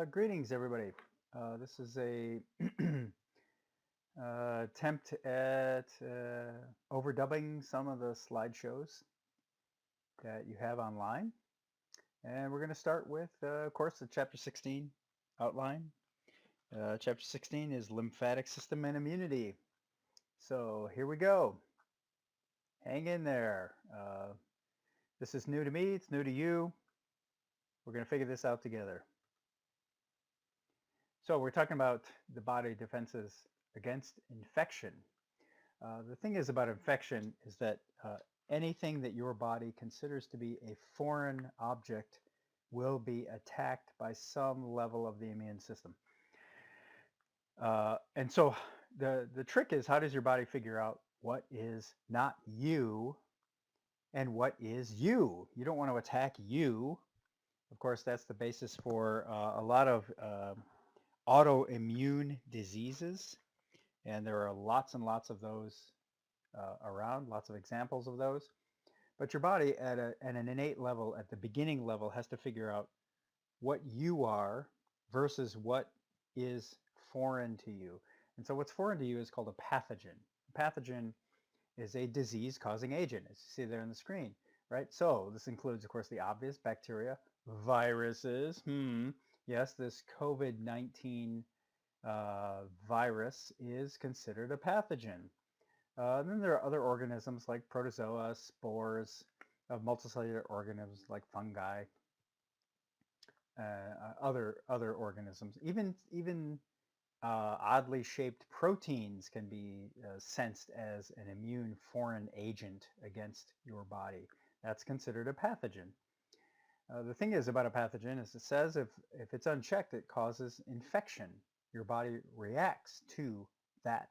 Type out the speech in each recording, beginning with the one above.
Greetings, everybody. This is a attempt at overdubbing some of the slideshows that you have online. And we're going to start with, of course, the Chapter 16 outline. Chapter 16 is Lymphatic System and Immunity. So here we go. Hang in there. This is new to me. It's new to you. We're going to figure this out together. So we're talking about the body defenses against infection. The thing is about infection is that anything that your body considers to be a foreign object will be attacked by some level of the immune system. And so the trick is, how does your body figure out what is not you and what is you? You don't want to attack you. Of course, that's the basis for a lot of autoimmune diseases. And there are lots and lots of those around, lots of examples of those. But your body at an innate level, at the beginning level, has to figure out what you are versus what is foreign to you. And so what's foreign to you is called a pathogen. A pathogen is a disease-causing agent, as you see there on the screen, right? So this includes, of course, the obvious bacteria, viruses. Yes, this COVID-19 virus is considered a pathogen. Then there are other organisms like protozoa, spores of multicellular organisms like fungi, other organisms. Even oddly shaped proteins can be sensed as an immune foreign agent against your body. That's considered a pathogen. The thing is about a pathogen is it says if it's unchecked, it causes infection. Your body reacts to that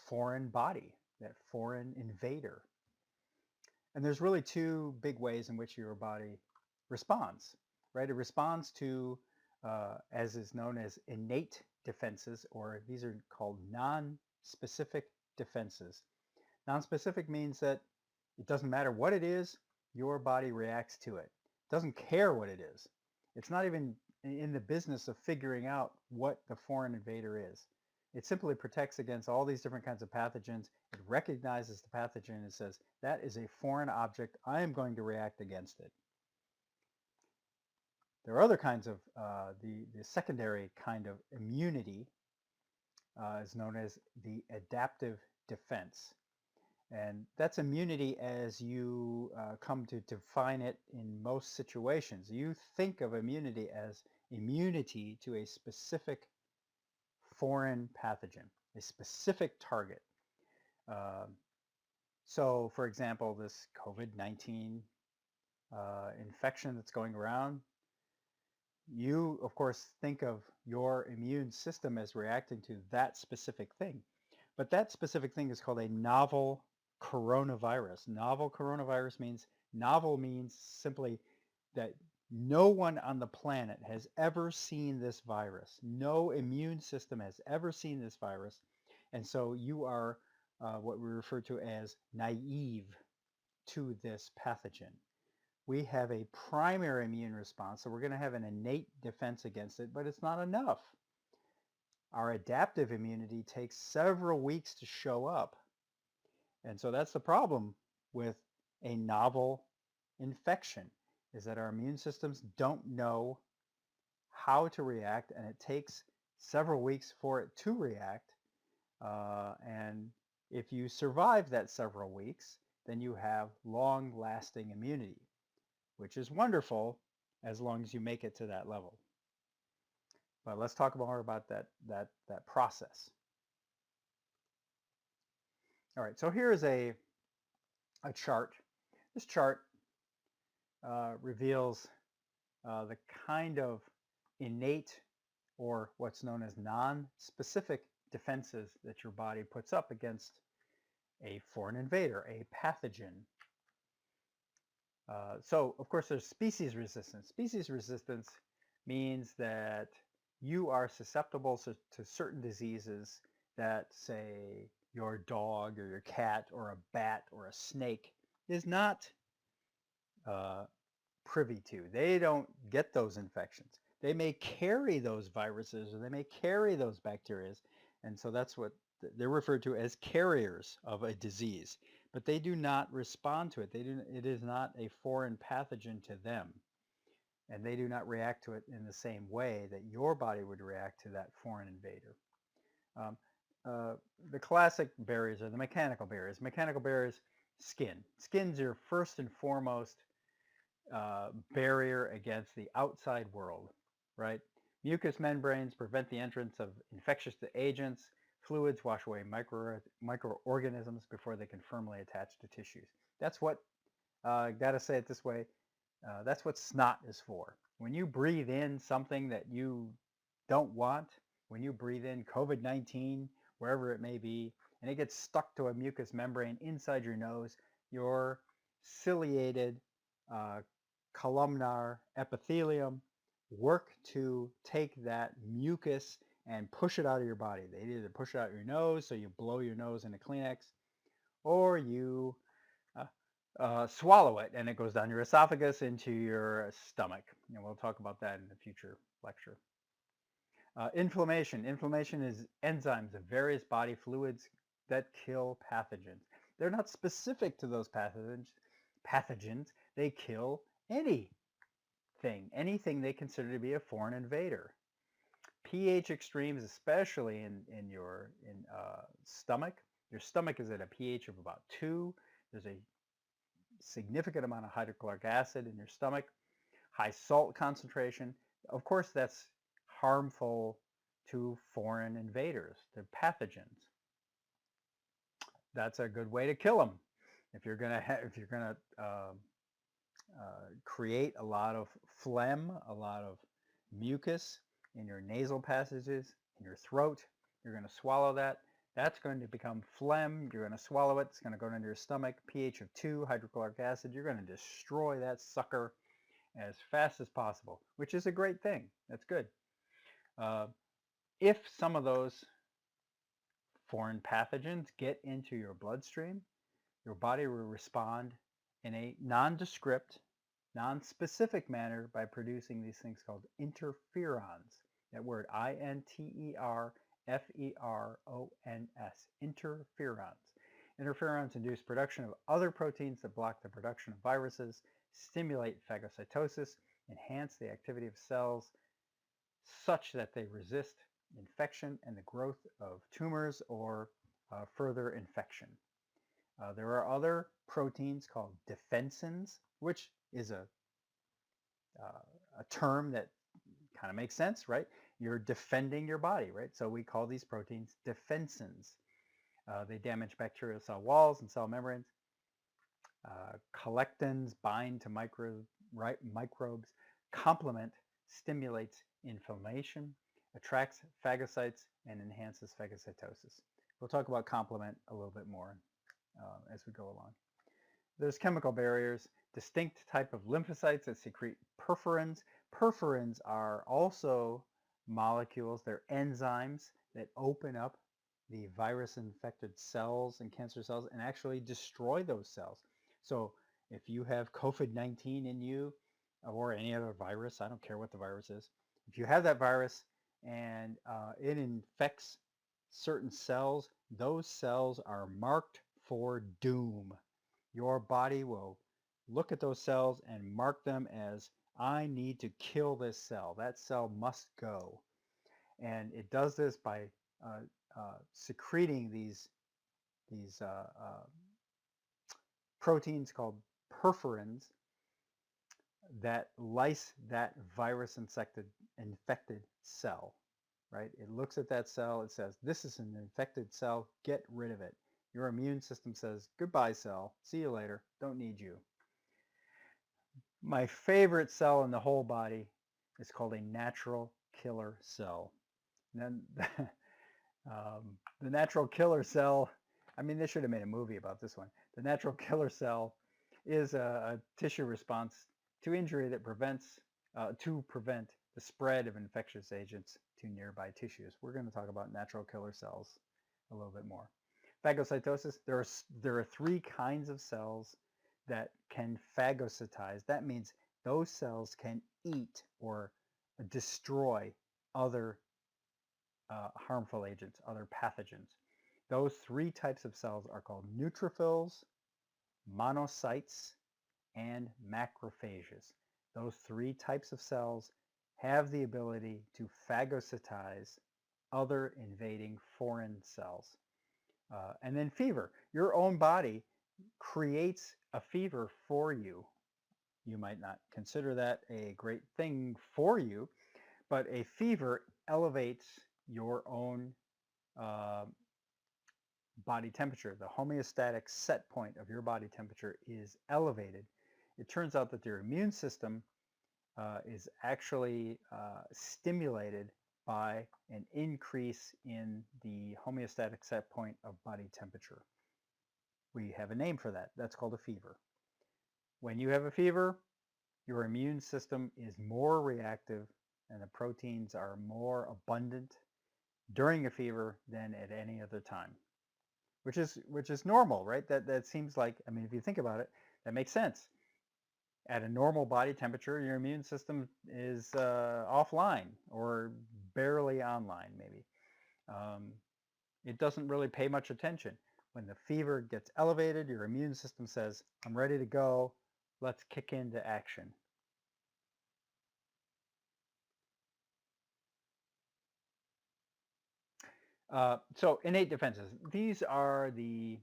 foreign body, that foreign invader. And there's really two big ways in which your body responds, right? It responds to, as is known as innate defenses, or these are called non-specific defenses. Non-specific means that it doesn't matter what it is, your body reacts to it. It doesn't care what it is. It's not even in the business of figuring out what the foreign invader is. It simply protects against all these different kinds of pathogens. It recognizes the pathogen and says, that is a foreign object. I am going to react against it. There are other kinds of, the secondary kind of immunity is known as the adaptive defense. And that's immunity as you come to define it in most situations. You think of immunity as immunity to a specific foreign pathogen, a specific target. So, for example, this COVID-19 infection that's going around, you, of course, think of your immune system as reacting to that specific thing. But that specific thing is called a novel coronavirus. Novel coronavirus means, novel means simply that no one on the planet has ever seen this virus. No immune system has ever seen this virus. And so you are what we refer to as naive to this pathogen. We have a primary immune response, so we're going to have an innate defense against it, but it's not enough. Our adaptive immunity takes several weeks to show up. And so that's the problem with a novel infection, is that our immune systems don't know how to react, and it takes several weeks for it to react. And if you survive that several weeks, then you have long-lasting immunity, which is wonderful as long as you make it to that level. But let's talk more about that process. All right, so here is a chart. This chart reveals the kind of innate, or what's known as non-specific defenses that your body puts up against a foreign invader, a pathogen. So, of course, there's species resistance. Species resistance means that you are susceptible to certain diseases that, say, your dog or your cat or a bat or a snake is not privy to. They don't get those infections. They may carry those viruses or they may carry those bacteria. And so that's what they're referred to as carriers of a disease. But they do not respond to it. It is not a foreign pathogen to them. And they do not react to it in the same way that your body would react to that foreign invader. Um, uh, the classic barriers are the mechanical barriers. Mechanical barriers, skin. Skin's your first and foremost barrier against the outside world, right? Mucous membranes prevent the entrance of infectious agents. Fluids wash away microorganisms before they can firmly attach to tissues. That's what, gotta say it this way, that's what snot is for. When you breathe in something that you don't want, when you breathe in COVID-19, wherever it may be, and it gets stuck to a mucous membrane inside your nose, your ciliated columnar epithelium work to take that mucus and push it out of your body. They either push it out your nose, so you blow your nose in a Kleenex, or you swallow it and it goes down your esophagus into your stomach. And we'll talk about that in a future lecture. Inflammation. Inflammation is enzymes of various body fluids that kill pathogens. They're not specific to those pathogens. They kill anything they consider to be a foreign invader. pH extremes, especially in your stomach. Your stomach is at a pH of about 2. There's a significant amount of hydrochloric acid in your stomach. High salt concentration. Of course, that's harmful to foreign invaders, to pathogens. That's a good way to kill them. If you're gonna create a lot of phlegm, a lot of mucus in your nasal passages, in your throat, you're going to swallow that. That's going to become phlegm. You're going to swallow it. It's going to go into your stomach. pH of 2, hydrochloric acid. You're going to destroy that sucker as fast as possible, which is a great thing. That's good. If some of those foreign pathogens get into your bloodstream, your body will respond in a nondescript, nonspecific manner by producing these things called interferons. That word, I-N-T-E-R-F-E-R-O-N-S, interferons. Interferons induce production of other proteins that block the production of viruses, stimulate phagocytosis, enhance the activity of cells such that they resist infection and the growth of tumors or further infection. There are other proteins called defensins, which is a term that kind of makes sense, right? You're defending your body, right? So we call these proteins defensins. They damage bacterial cell walls and cell membranes. Collectins bind to microbes. Complement stimulates inflammation, attracts phagocytes, and enhances phagocytosis. We'll talk about complement a little bit more as we go along. There's chemical barriers, distinct type of lymphocytes that secrete perforins. Perforins are also molecules, they're enzymes that open up the virus-infected cells and cancer cells and actually destroy those cells. So if you have COVID-19 in you or any other virus, I don't care what the virus is, if you have that virus and it infects certain cells, those cells are marked for doom. Your body will look at those cells and mark them as, I need to kill this cell. That cell must go. And it does this by secreting these proteins called perforins that lyse that virus-infected cell, right? It looks at that cell, it says, this is an infected cell, get rid of it. Your immune system says, goodbye cell, see you later, don't need you. My favorite cell in the whole body is called a natural killer cell. And then the natural killer cell, I mean, they should have made a movie about this one. The natural killer cell is a tissue response to injury that prevent the spread of infectious agents to nearby tissues. We're going to talk about natural killer cells a little bit more. Phagocytosis, there are 3 kinds of cells that can phagocytize. That means those cells can eat or destroy other harmful agents, other pathogens. Those three types of cells are called neutrophils, monocytes, and macrophages. Those three types of cells have the ability to phagocytize other invading foreign cells. And then fever. Your own body creates a fever for you. You might not consider that a great thing for you, but a fever elevates your own uh, body temperature. The homeostatic set point of your body temperature is elevated. It turns out that your immune system is actually stimulated by an increase in the homeostatic set point of body temperature. We have a name for that. That's called a fever. When you have a fever, your immune system is more reactive and the proteins are more abundant during a fever than at any other time, which is normal, right? That seems like, I mean, if you think about it, that makes sense. At a normal body temperature, your immune system is offline or barely online, maybe. It doesn't really pay much attention. When the fever gets elevated, your immune system says, I'm ready to go. Let's kick into action. So innate defenses. These are the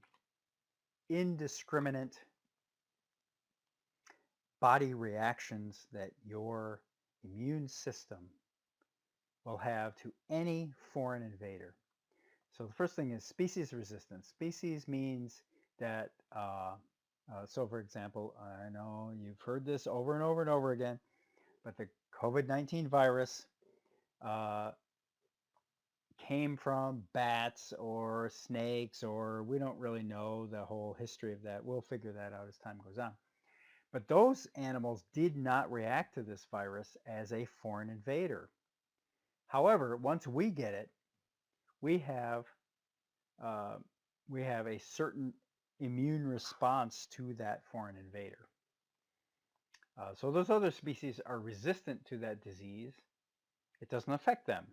indiscriminate body reactions that your immune system will have to any foreign invader. So the first thing is species resistance. Species means that, so for example, I know you've heard this over and over and over again, but the COVID-19 virus came from bats or snakes, or we don't really know the whole history of that. We'll figure that out as time goes on. But those animals did not react to this virus as a foreign invader. However, once we get it, we have a certain immune response to that foreign invader. So those other species are resistant to that disease. It doesn't affect them.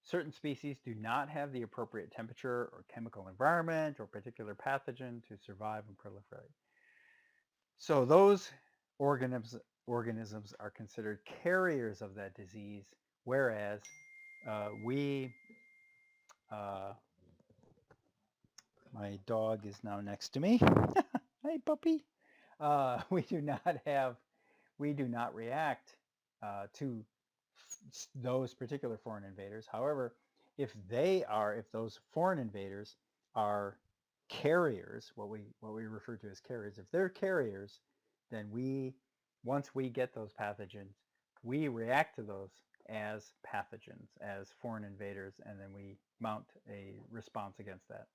Certain species do not have the appropriate temperature or chemical environment or particular pathogen to survive and proliferate. So those organisms are considered carriers of that disease, whereas we, my dog is now next to me. Hey, puppy. We do not react to those particular foreign invaders. However, if those foreign invaders are carriers, what we refer to as carriers, if they're carriers, then once we get those pathogens, we react to those as pathogens, as foreign invaders, and then we mount a response against that.